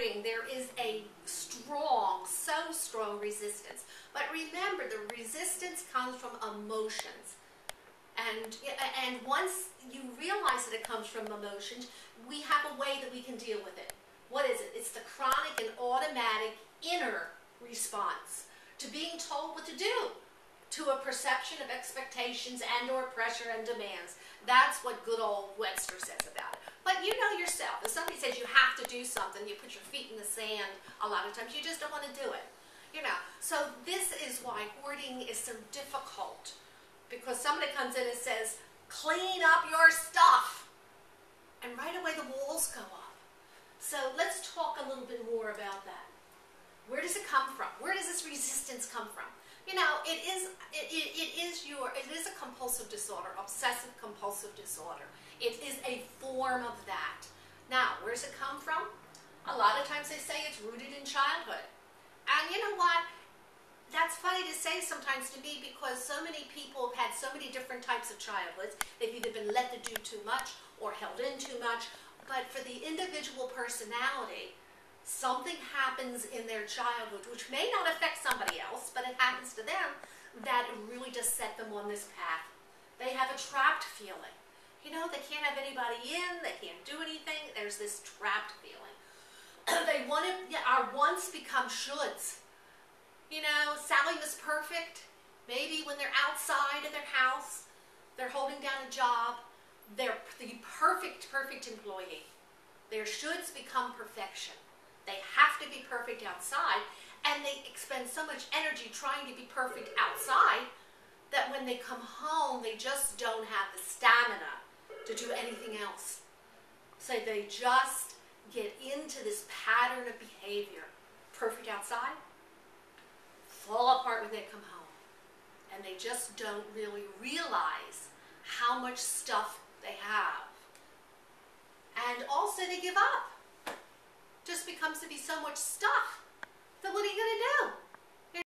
hoarding, there is a strong, so strong resistance. But remember, the resistance comes from emotions. And once you realize that it comes from emotions, we have a way that we can deal with it. What is it? It's the chronic and automatic inner response to being told what to do, to a perception of expectations and or pressure and demands. That's what good old Webster says about it. But you know yourself, if somebody says you have to do something, you put your feet in the sand a lot of times, you just don't want to do it. You know, so this is why hoarding is so difficult, because somebody comes in and says, clean up your stuff, and right away the walls go up. So let's talk a little bit more about that. Where does it come from? Where does this resistance come from? You know, it is a compulsive disorder, obsessive compulsive disorder. It is a form of that. Now, where does it come from? A lot of times they say it's rooted in childhood. And you know what? That's funny to say sometimes to me, because so many people have had so many different types of childhoods. They've either been let to do too much or held in too much. But for the individual personality, something happens in their childhood which may not affect somebody else, but it happens to them, that it really does set them on this path. They have a trapped feeling. You know, they can't have anybody in, they can't do anything, there's this trapped feeling. They want to, our wants become shoulds. You know, Sally was perfect. Maybe when they're outside of their house, they're holding down a job, they're the perfect employee. Their shoulds become perfection. They have to be perfect outside, and they expend so much energy trying to be perfect outside that when they come home, they just don't have the stamina to do anything else. So they just get into this pattern of behavior. Perfect outside, fall apart when they come home. And they just don't really realize how much stuff they have. And also they give up. Just becomes to be so much stuff. So what are you going to do?